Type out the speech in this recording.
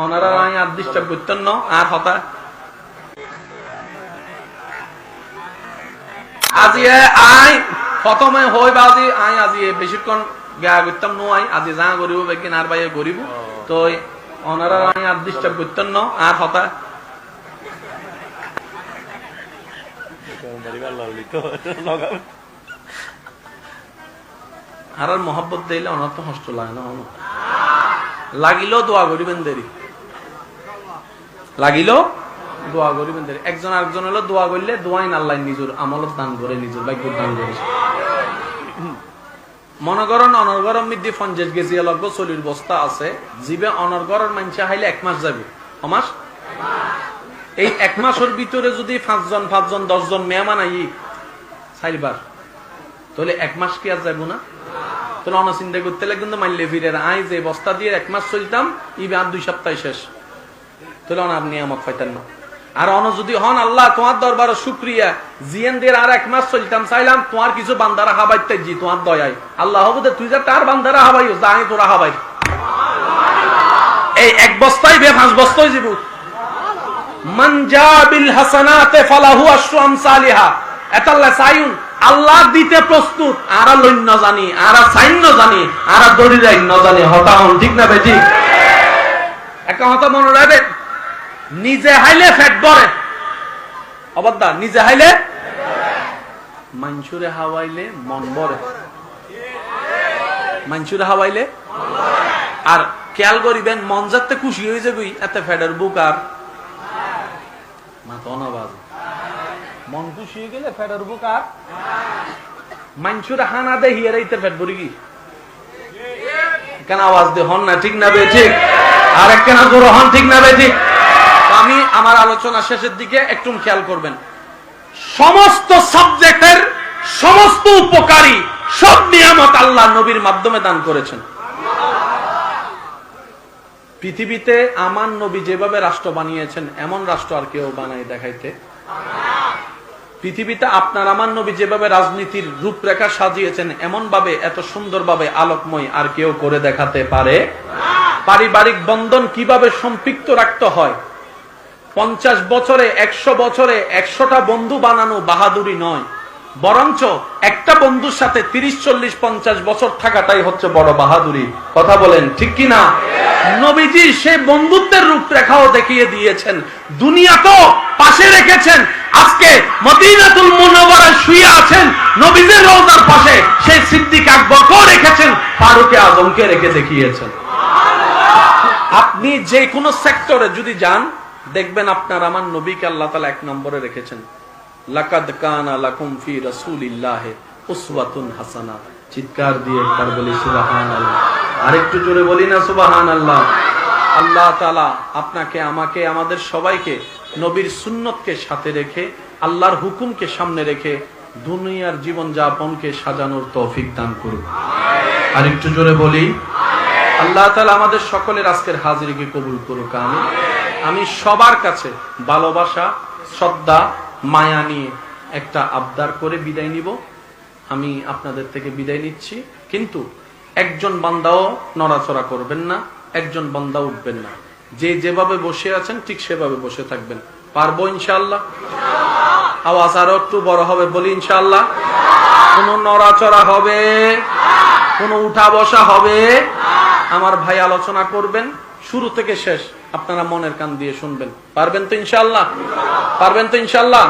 ওনারা I R disturb করতেন না আর হতা আজি আই প্রথমে হই বাজি আই আজি বেশিক্ষণ গা করতাম নো আই আজি যা করিব বেকিন আর ভাই করিব তো ওনারা আই আর ডিস্টার্ব করতেন না আর হতা আর মহব্বত দিলে ওনার তো কষ্ট লাগে না লাগিলেও দোয়া করিবেন দেরি লাগিলেও দোয়া করিবেন দেরি একজন আরেকজন হলো দোয়া করলে দোয়াই না আল্লাহ নিজের আমলত দান করে নিজের ভাগ্য দান করে মনে করেন অনর্গরম মিদ্দি 50 কেজি লগ্ন চলির বস্তা আছে জিবে অনর্গরের মানুষ হাইলে 1 মাস যাবে মাস এই 1 মাসের ভিতরে যদি 5 জন 10 জন মেহমান আই চাইবার তাহলে 1 মাস কি আর যাবো না তাহলে অন চিন্তা করতে লাগে কিন্তু মাইলে ফিরে আই যে বস্তা দিয়ে 1 মাস চলতাম ইবে আর 2 সপ্তাহ শেষ তাহলে অন আপনি আমাকে পাইতেন না আর অন যদি হন আল্লাহ তোমার দরবারে শুকরিয়া জিএন দের আর 1 মাস চলতাম চাইলাম তোমার কিছু বান্দারা হাবাইতে জি তোমার দয়ায় আল্লাহ হবে তুই যা তার বান্দারা হাবাইও যাই তোরা হাবাই এই 1 বস্তাই বে 5 বস্তাই দিব মান জা বিল হাসানাতে ফালাহু আশরু আমসালিহা এতাল্লাহ সাইউন আল্লাহ দিতে প্রস্তুত আর লইন্য জানি আর সাইন্য জানি আর দড়িরাই ন জানি হতা হন ঠিক না বেটি একটা হতা মনে রাখবে নিজে হাইলে ফেট ভরে অবদা নিজে হাইলে মানসুরে হাওয়াইলে মন ভরে মানসুরে হাওয়াইলে আর খেয়াল করিবেন মন যাতে খুশি হয়ে যাবি এত ফেডের বুক আর মাথা অনাবাজ মন খুশি হয়ে গেলে ফেডের বুক আর মানসুরে হানা দে হিয়ারাইতে ফেট ভরি কি কেন আওয়াজ দে হন না ঠিক না বে ঠিক আর এক কেন জোর হন ঠিক না বে ঠিক আমি আমার আলোচনা শেষের দিকে একটু খেয়াল করবেন সমস্ত সাবজেক্টের সমস্ত উপকারী সব নিয়ামত আল্লাহ নবীর মাধ্যমে দান করেছেন পৃথিবীতে আমার নবী যেভাবে রাষ্ট্র বানিয়েছেন এমন রাষ্ট্র আর কেউ বানাই দেখাইতে পৃথিবীতে আপনার আমার নবী যেভাবে রাজনীতির রূপরেখা সাজিয়েছেন এমন ভাবে এত সুন্দরভাবে আলোকময় আর কেউ করে দেখাতে পারে পারিবারিক বন্ধন কিভাবে সম্পৃক্ত রাখতে হয় 50 বছরে 100 বছরে 100টা বন্ধু বানানো বাহাদুরি নয় বরঞ্চ একটা বন্ধুর সাথে 30-40-50 বছর থাকাটাই হচ্ছে বড় বাহাদুরি কথা বলেন ঠিক কি না নবীজি সেই বন্ধুত্বের রূপরেখাও দেখিয়ে দিয়েছেন দুনিয়া তো পাশে রেখেছেন আজকে মদিনাতুল মুনাওয়ারায় শুয়ে আছেন নবীজির রওজার পাশে সেই সিদ্দিক আকবরকেও রেখেছেন ফারুক আজমকে রেখে দেখিয়েছেন আপনি যে কোনো সেক্টরে যদি যান দেখবেন আপনার আমার নবীকে আল্লাহ তাআলা 1 নম্বরে রেখেছেন লাকাদ কানা লাকুম ফি রাসূলিল্লাহি উসওয়াতুন হাসানা চিৎকার দিয়ে একবার বলি সুবহানাল্লাহ আরেকটু জোরে বলি না সুবহানাল্লাহ আল্লাহ তাআলা আপনাকে আমাকে আমাদের সবাইকে নবীর সুন্নতকে সাথে রেখে আল্লাহর হুকুমকে সামনে রেখে দুনিয়ার জীবন যাপনকে সাজানোর তৌফিক দান করুন আরেকটু জোরে বলি আল্লাহ তাআলা আমাদের সকলের আজকের হাজিরিকে কবুল করুক আমিন আমি সবার কাছে ভালোবাসা শ্রদ্ধা মায়া নিয়ে একটা আবদার করে বিদায় নিব আমি আপনাদের থেকে বিদায় নিচ্ছি কিন্তু একজন বান্দাও নড়াচড়া করবেন না একজন বান্দা উঠবেন না যে যেভাবে বসে আছেন ঠিক সেভাবে বসে থাকবেন পারবো ইনশাআল্লাহ আওয়াজ আরো একটু বড় হবে বলি ইনশাআল্লাহ কোনো নড়াচড়া হবে কোনো উঠা বসা হবে আমার ভাই আলোচনা করবেন শুরু থেকে শেষ আপনারা মনের কান দিয়ে শুনবেন পারবেন তো ইনশাআল্লাহ পারবেন তো ইনশাআল্লাহ